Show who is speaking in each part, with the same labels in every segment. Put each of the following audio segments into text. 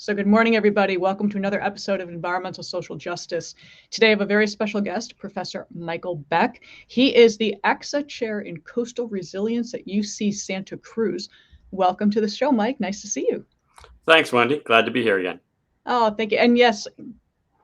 Speaker 1: So good morning, everybody. Welcome to another episode of Environmental Social Justice. Today I have a very special guest, Professor Michael Beck. He is the AXA Chair in Coastal Resilience at UC Santa Cruz. Welcome to the show, Mike. Nice to see you.
Speaker 2: Thanks, Wendy. Glad to be here again.
Speaker 1: Oh, thank you. And yes,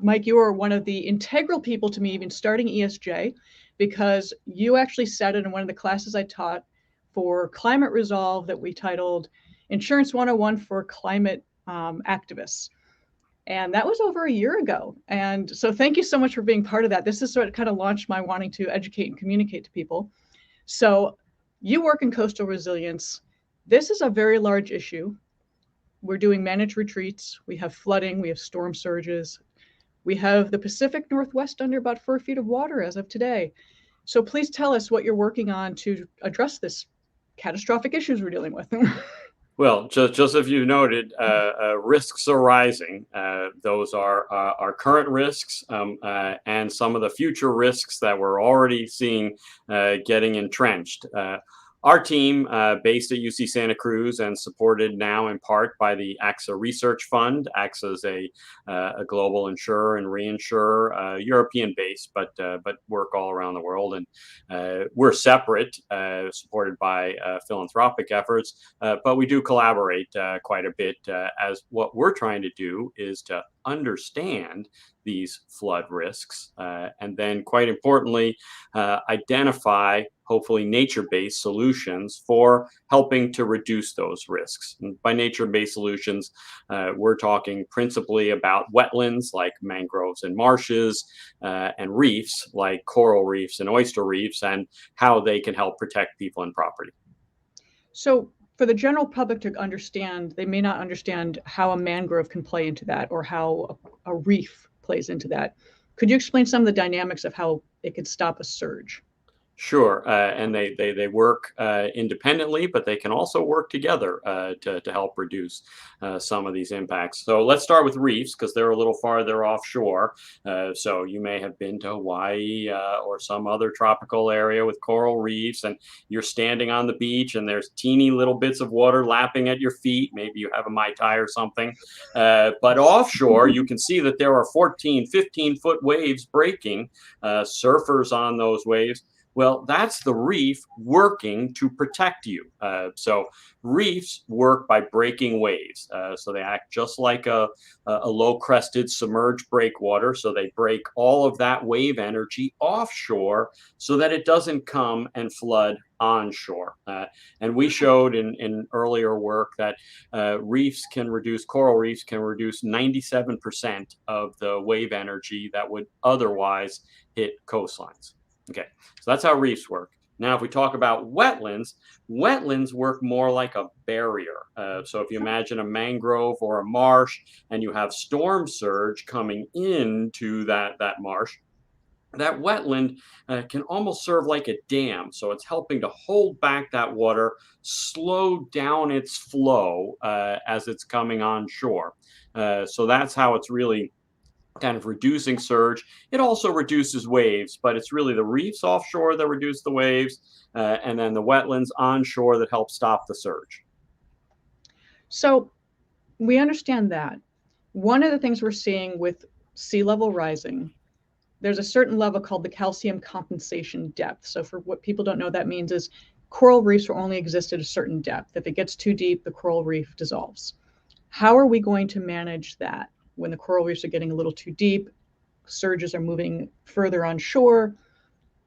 Speaker 1: Mike, you are one of the integral people to me even starting ESJ, because you actually said it in one of the classes I taught for Climate Resolve that we titled Insurance 101 for Climate Activists. And that was over a year ago. And so thank you so much for being part of that. This is sort of kind of launched my wanting to educate and communicate to people. So you work in coastal resilience. This is a very large issue. We're doing managed retreats. We have flooding. We have storm surges. We have the Pacific Northwest under about 4 feet of water as of today. So please tell us what you're working on to address this catastrophic issues we're dealing with.
Speaker 2: Well, just as you noted, risks are rising. Those are our current risks and some of the future risks that we're already seeing getting entrenched. Our team, based at UC Santa Cruz and supported now in part by the AXA Research Fund. AXA is a global insurer and reinsurer, European-based, but work all around the world. And we're separate, supported by philanthropic efforts, but we do collaborate quite a bit, as what we're trying to do is to understand these flood risks, and then quite importantly, identify hopefully nature-based solutions for helping to reduce those risks. And by nature-based solutions, we're talking principally about wetlands like mangroves and marshes, and reefs like coral reefs and oyster reefs, and how they can help protect people and property.
Speaker 1: So for the general public to understand, they may not understand how a mangrove can play into that or how a reef plays into that. Could you explain some of the dynamics of how it could stop a surge?
Speaker 2: Sure, and they work independently, but they can also work together to help reduce some of these impacts. So let's start with reefs, because they're a little farther offshore. So you may have been to Hawaii or some other tropical area with coral reefs, and you're standing on the beach and there's teeny little bits of water lapping at your feet. Maybe you have a Mai Tai or something. But offshore, you can see that there are 14, 15-foot waves breaking, surfers on those waves. Well, that's the reef working to protect you. So reefs work by breaking waves. So they act just like a low-crested submerged breakwater. So they break all of that wave energy offshore so that it doesn't come and flood onshore. And we showed in earlier work that coral reefs can reduce 97% of the wave energy that would otherwise hit coastlines. Okay, so that's how reefs work. Now, if we talk about wetlands, wetlands work more like a barrier. So if you imagine a mangrove or a marsh and you have storm surge coming into that marsh, that wetland can almost serve like a dam. So it's helping to hold back that water, slow down its flow as it's coming on shore. So that's how it's really kind of reducing surge. It also reduces waves, but it's really the reefs offshore that reduce the waves, and then the wetlands onshore that help stop the surge.
Speaker 1: So we understand that. One of the things we're seeing with sea level rising, there's a certain level called the calcium compensation depth. So for what people don't know, that means is coral reefs will only exist at a certain depth. If it gets too deep, the coral reef dissolves. How are we going to manage that? When the coral reefs are getting a little too deep, surges are moving further on shore.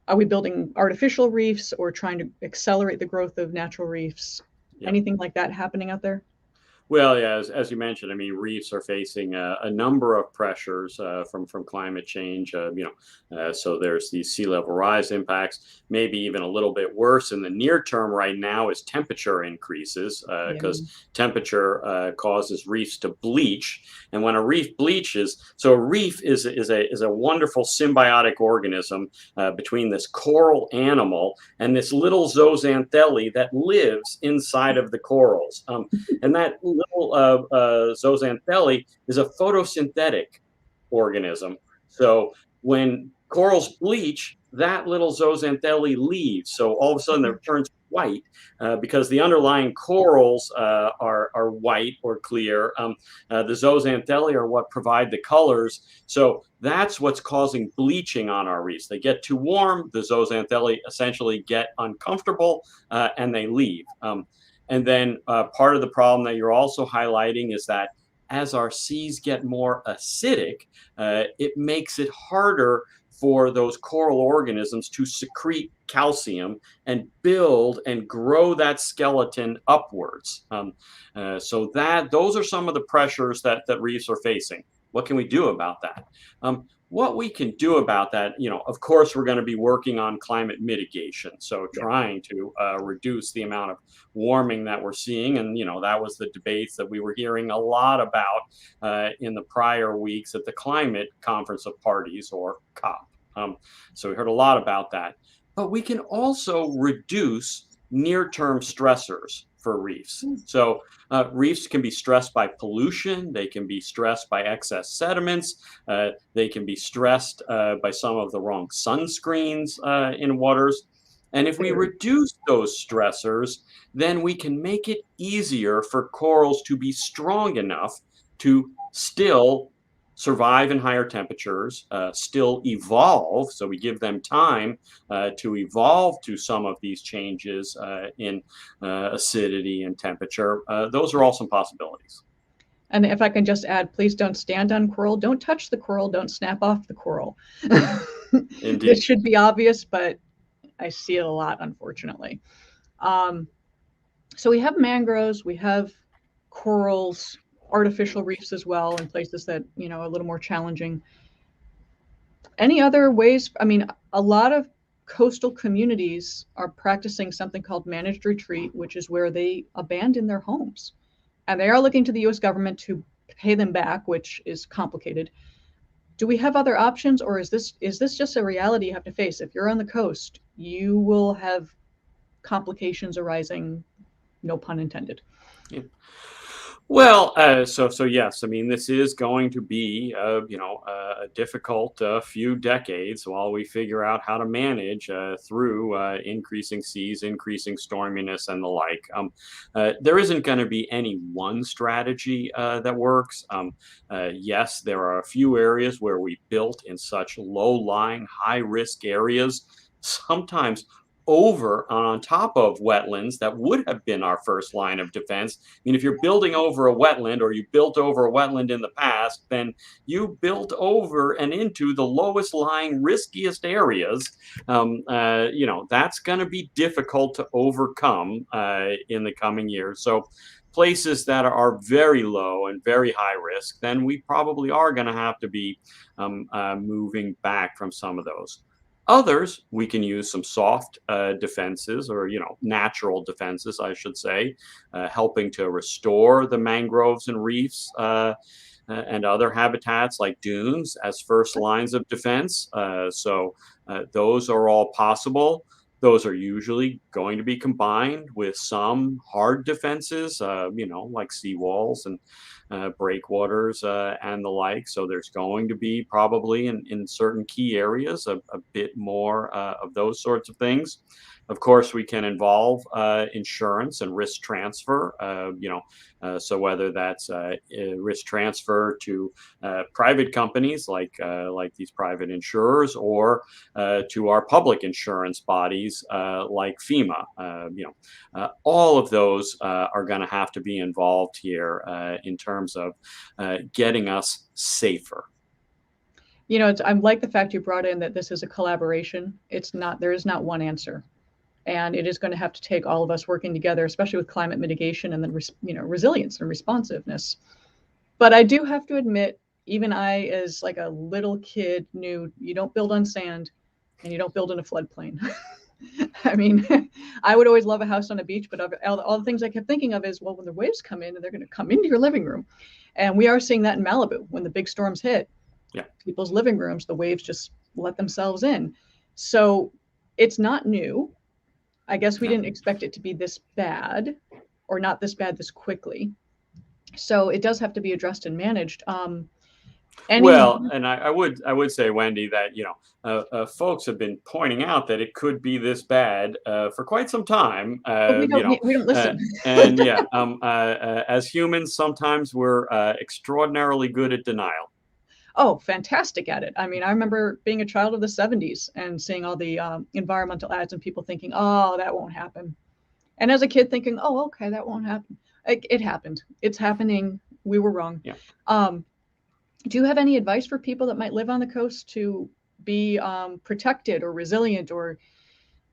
Speaker 1: Are we building artificial reefs or trying to accelerate the growth of natural reefs? Yeah. Anything like that happening out there?
Speaker 2: Well, yeah, as you mentioned, I mean, reefs are facing a number of pressures from climate change. So there's these sea level rise impacts. Maybe even a little bit worse in the near term right now is temperature increases, because temperature causes reefs to bleach. And when a reef bleaches, so a reef is a wonderful symbiotic organism between this coral animal and this little zooxanthellae that lives inside of the corals, and that little zooxanthellae is a photosynthetic organism. So when corals bleach, that little zooxanthellae leaves. So all of a sudden it turns white because the underlying corals are white or clear. The zooxanthellae are what provide the colors. So that's what's causing bleaching on our reefs. They get too warm, the zooxanthellae essentially get uncomfortable, and they leave. And then part of the problem that you're also highlighting is that as our seas get more acidic, it makes it harder for those coral organisms to secrete calcium and build and grow that skeleton upwards. So those are some of the pressures that reefs are facing. What can we do about that? What we can do about that, of course, we're going to be working on climate mitigation. So trying to reduce the amount of warming that we're seeing. And, that was the debates that we were hearing a lot about in the prior weeks at the Climate Conference of Parties, or COP. So we heard a lot about that. But we can also reduce near-term stressors for reefs. So reefs can be stressed by pollution. They can be stressed by excess sediments. They can be stressed by some of the wrong sunscreens in waters. And if we reduce those stressors, then we can make it easier for corals to be strong enough to still survive in higher temperatures, still evolve. So we give them time to evolve to some of these changes in acidity and temperature. Those are all some possibilities.
Speaker 1: And if I can just add, please don't stand on coral, don't touch the coral, don't snap off the coral.
Speaker 2: Indeed.
Speaker 1: This should be obvious, but I see it a lot, unfortunately. So we have mangroves, we have corals, artificial reefs as well, in places that, are a little more challenging. Any other ways? I mean, a lot of coastal communities are practicing something called managed retreat, which is where they abandon their homes. And they are looking to the US government to pay them back, which is complicated. Do we have other options, or is this just a reality you have to face? If you're on the coast, you will have complications arising, no pun intended.
Speaker 2: Yeah. Well, so yes, I mean, this is going to be, a difficult few decades while we figure out how to manage through increasing seas, increasing storminess, and the like. There isn't going to be any one strategy that works. Yes, there are a few areas where we built in such low-lying, high-risk areas, sometimes over on top of wetlands that would have been our first line of defense. I mean, if you're building over a wetland, or you built over a wetland in the past, then you built over and into the lowest lying, riskiest areas. That's going to be difficult to overcome in the coming years. So places that are very low and very high risk, then we probably are going to have to be moving back from some of those. Others, we can use some soft defenses, or natural defenses, I should say, helping to restore the mangroves and reefs and other habitats like dunes as first lines of defense. So those are all possible. Those are usually going to be combined with some hard defenses, like seawalls and breakwaters and the like. So there's going to be probably in certain key areas a bit more of those sorts of things. Of course, we can involve insurance and risk transfer, so whether that's risk transfer to private companies like these private insurers, or to our public insurance bodies like FEMA. All of those are going to have to be involved here in terms of getting us safer.
Speaker 1: I like the fact you brought in that this is a collaboration. There is not one answer. And it is going to have to take all of us working together, especially with climate mitigation and then, resilience and responsiveness. But I do have to admit, even I, as like a little kid, knew you don't build on sand and you don't build in a floodplain. I mean, I would always love a house on a beach, but all the things I kept thinking of is, well, when the waves come in, and they're going to come into your living room. And we are seeing that in Malibu when the big storms hit.
Speaker 2: Yeah.
Speaker 1: People's living rooms, the waves just let themselves in. So it's not new. I guess we didn't expect it to be this bad, or not this bad this quickly. So it does have to be addressed and managed. Any,
Speaker 2: Well, and I would say, Wendy, that folks have been pointing out that it could be this bad for quite some time.
Speaker 1: but we don't
Speaker 2: Uh,
Speaker 1: listen.
Speaker 2: and yeah, as humans, sometimes we're extraordinarily good at denial.
Speaker 1: Oh, fantastic at it. I mean, I remember being a child of the 70s and seeing all the environmental ads and people thinking, oh, that won't happen. And as a kid thinking, oh, okay, that won't happen. It happened. It's happening. We were wrong.
Speaker 2: Yeah.
Speaker 1: Do you have any advice for people that might live on the coast to be protected or resilient, or,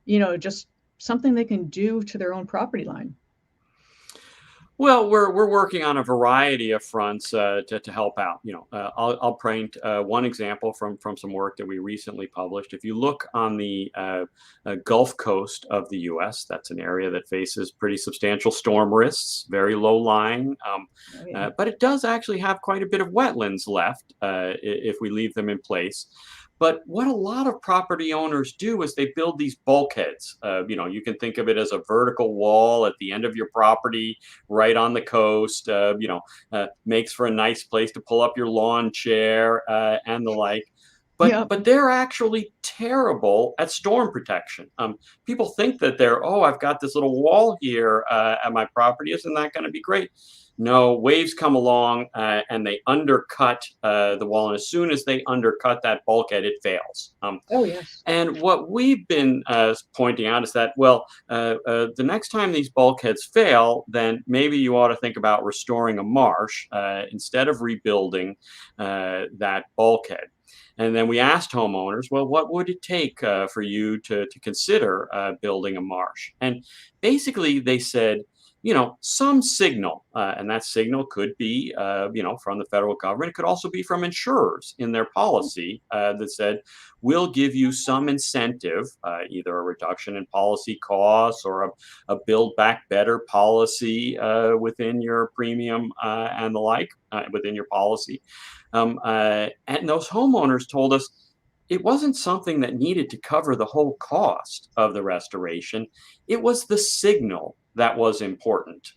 Speaker 1: just something they can do to their own property line?
Speaker 2: Well, we're working on a variety of fronts to help out. I'll paint one example from some work that we recently published. If you look on the Gulf Coast of the U.S., that's an area that faces pretty substantial storm risks, very low lying,
Speaker 1: Oh, yeah.
Speaker 2: but it does actually have quite a bit of wetlands left if we leave them in place. But what a lot of property owners do is they build these bulkheads. You can think of it as a vertical wall at the end of your property, right on the coast. Makes for a nice place to pull up your lawn chair and the like. But
Speaker 1: Yep.
Speaker 2: but they're actually terrible at storm protection. People think that I've got this little wall here at my property. Isn't that going to be great? No, waves come along and they undercut the wall. And as soon as they undercut that bulkhead, it fails.
Speaker 1: Oh, yes.
Speaker 2: And what we've been pointing out is that, the next time these bulkheads fail, then maybe you ought to think about restoring a marsh instead of rebuilding that bulkhead. And then we asked homeowners, well, what would it take for you to consider building a marsh? And basically, they said, some signal, and that signal could be, from the federal government. It could also be from insurers in their policy that said, we'll give you some incentive, either a reduction in policy costs or a build back better policy within your premium and the like within your policy. And those homeowners told us it wasn't something that needed to cover the whole cost of the restoration. It was the signal that was important.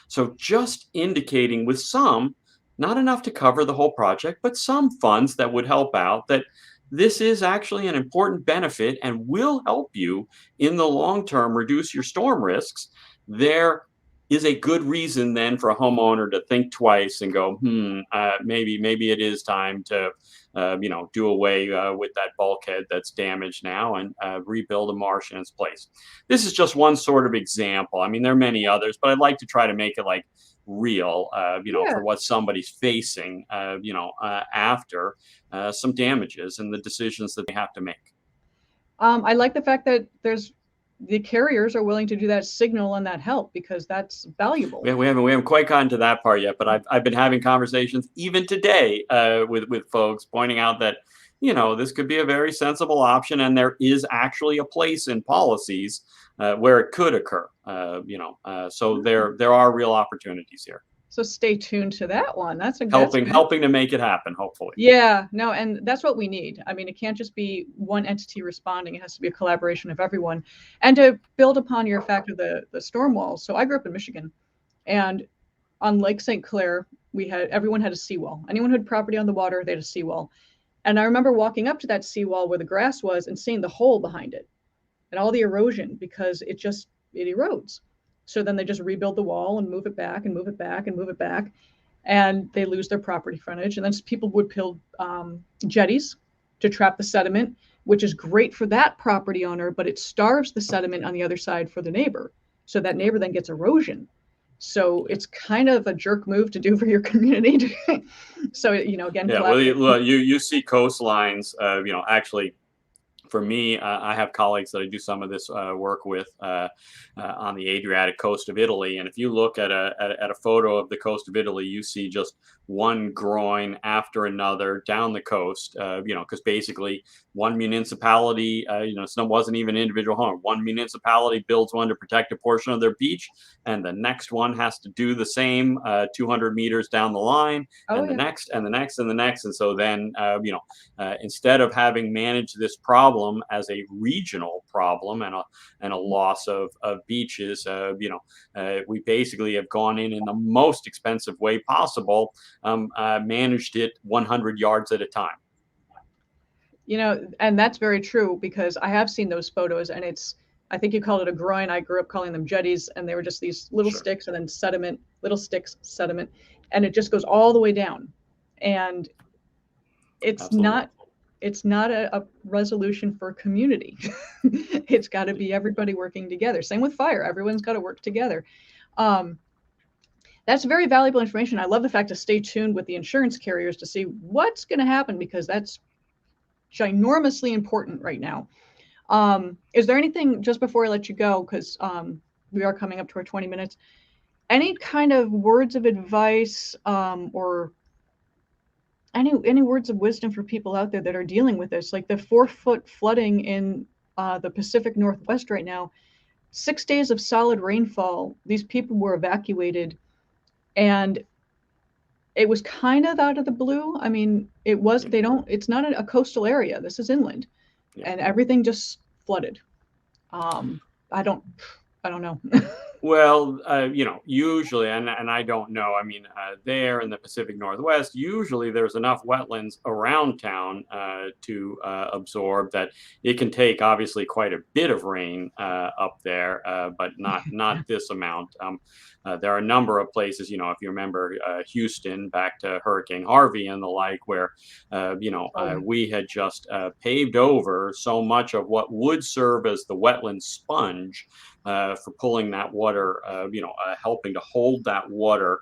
Speaker 2: So just indicating with some, not enough to cover the whole project, but some funds that would help out, that this is actually an important benefit and will help you in the long term reduce your storm risks. There is a good reason then for a homeowner to think twice and go, maybe it is time to, do away with that bulkhead that's damaged now and rebuild a marsh in its place. This is just one sort of example. I mean, there are many others, but I'd like to try to make it like real,
Speaker 1: Yeah.
Speaker 2: for what somebody's facing, after some damages and the decisions that they have to make.
Speaker 1: I like the fact that the carriers are willing to do that signal and that help, because that's valuable.
Speaker 2: We haven't quite gotten to that part yet, but I've been having conversations even today with folks pointing out that this could be a very sensible option, and there is actually a place in policies where it could occur. So there are real opportunities here.
Speaker 1: So stay tuned to that one. That's
Speaker 2: Helping
Speaker 1: good.
Speaker 2: helping to make it happen, hopefully.
Speaker 1: Yeah, no, and that's what we need. I mean, it can't just be one entity responding. It has to be a collaboration of everyone. And to build upon your fact of the storm walls. So I grew up in Michigan, and on Lake St. Clair, everyone had a seawall. Anyone who had property on the water, they had a seawall. And I remember walking up to that seawall where the grass was and seeing the hole behind it and all the erosion, because it erodes. So then they just rebuild the wall and move it back and move it back and move it back, and they lose their property frontage. And then people would build jetties to trap the sediment, which is great for that property owner, but it starves the sediment on the other side for the neighbor. So that neighbor then gets erosion. So it's kind of a jerk move to do for your community. So, again,
Speaker 2: Yeah, well, you see coastlines, actually. For me, I have colleagues that I do some of this work with on the Adriatic coast of Italy, and if you look at a photo of the coast of Italy, you see just one groin after another down the coast. Because basically one municipality, it wasn't even an individual home. One municipality builds one to protect a portion of their beach, and the next one has to do the same 200 meters down the line, and the next, and the next, and the next, and so then instead of having managed this problem problem as a regional problem and a loss of beaches. We basically have gone in the most expensive way possible, managed it 100 yards at a time.
Speaker 1: And that's very true, because I have seen those photos, and I think you called it a groin. I grew up calling them jetties, and they were just these little
Speaker 2: Sure.
Speaker 1: sticks and then sediment, little sticks, sediment, and it just goes all the way down. And it's
Speaker 2: Absolutely.
Speaker 1: not a resolution for community. It's got to be everybody working together. Same with fire. Everyone's got to work together. That's very valuable information. I love the fact to stay tuned with the insurance carriers to see what's going to happen, because that's ginormously important right now. Is there anything, just before I let you go, because we are coming up to our 20 minutes, any kind of words of advice, or any words of wisdom for people out there that are dealing with this, like the 4-foot flooding in the Pacific Northwest right now? 6 days of solid rainfall. These people were evacuated, and it was kind of out of the blue. I mean, it's not a coastal area. This is inland, and everything just flooded. I don't know.
Speaker 2: Well, usually, and I don't know, I mean, there in the Pacific Northwest, usually there's enough wetlands around town to absorb that it can take obviously quite a bit of rain up there, but not this amount. There are a number of places, if you remember Houston, back to Hurricane Harvey and the like, where, we had just paved over so much of what would serve as the wetland sponge for pulling that water, helping to hold that water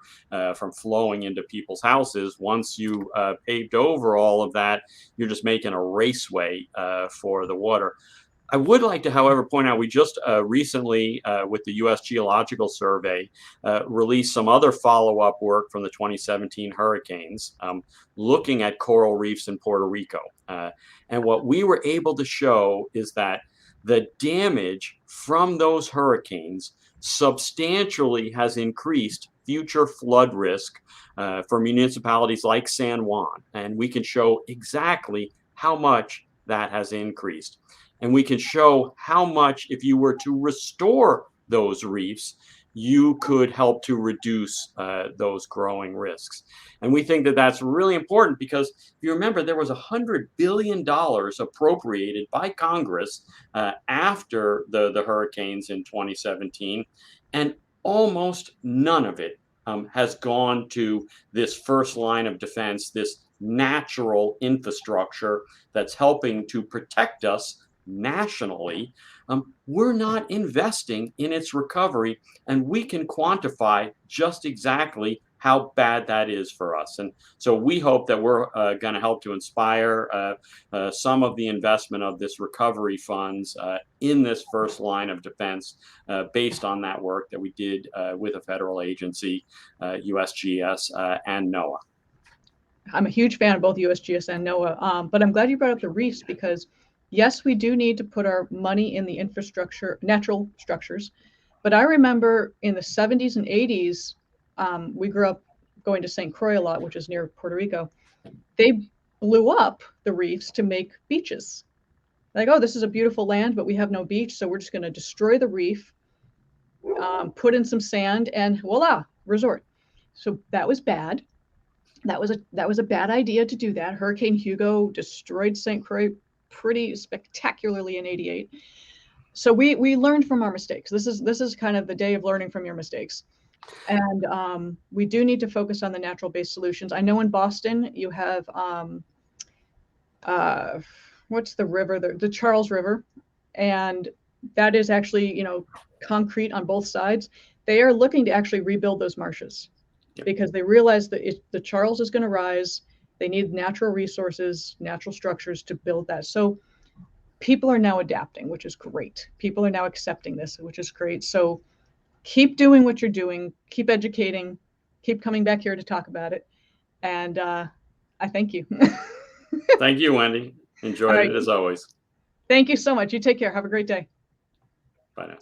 Speaker 2: from flowing into people's houses. Once you paved over all of that, you're just making a raceway for the water. I would like to, however, point out we just recently, with the U.S. Geological Survey, released some other follow-up work from the 2017 hurricanes, looking at coral reefs in Puerto Rico. And what we were able to show is that the damage from those hurricanes substantially has increased future flood risk for municipalities like San Juan. And we can show exactly how much that has increased. And we can show how much, if you were to restore those reefs, you could help to reduce those growing risks. And we think that that's really important, because if you remember, there was $100 billion appropriated by Congress after the hurricanes in 2017, and almost none of it has gone to this first line of defense, this natural infrastructure that's helping to protect us nationally. We're not investing in its recovery, and we can quantify just exactly how bad that is for us. And so we hope that we're going to help to inspire some of the investment of this recovery funds in this first line of defense, based on that work that we did with a federal agency, USGS and NOAA.
Speaker 1: I'm a huge fan of both USGS and NOAA, but I'm glad you brought up the reefs, because yes, we do need to put our money in the infrastructure, natural structures. But I remember in the 70s and 80s, we grew up going to St. Croix a lot, which is near Puerto Rico. They blew up the reefs to make beaches. Like, oh, this is a beautiful land, but we have no beach, so we're just going to destroy the reef, put in some sand, and voila, resort. So that was bad. That was a bad idea to do that. Hurricane Hugo destroyed St. Croix pretty spectacularly in '88. So we learned from our mistakes. This is kind of the day of learning from your mistakes. And we do need to focus on the natural-based solutions. I know in Boston you have what's the river? The Charles River, and that is actually concrete on both sides. They are looking to actually rebuild those marshes, because they realize that the Charles is going to rise. They need natural resources, natural structures to build that. So people are now adapting, which is great. People are now accepting this, which is great. So keep doing what you're doing, keep educating, keep coming back here to talk about it. And I thank you.
Speaker 2: Thank you, Wendy. Enjoyed it as always.
Speaker 1: Thank you so much. You take care. Have a great day.
Speaker 2: Bye now.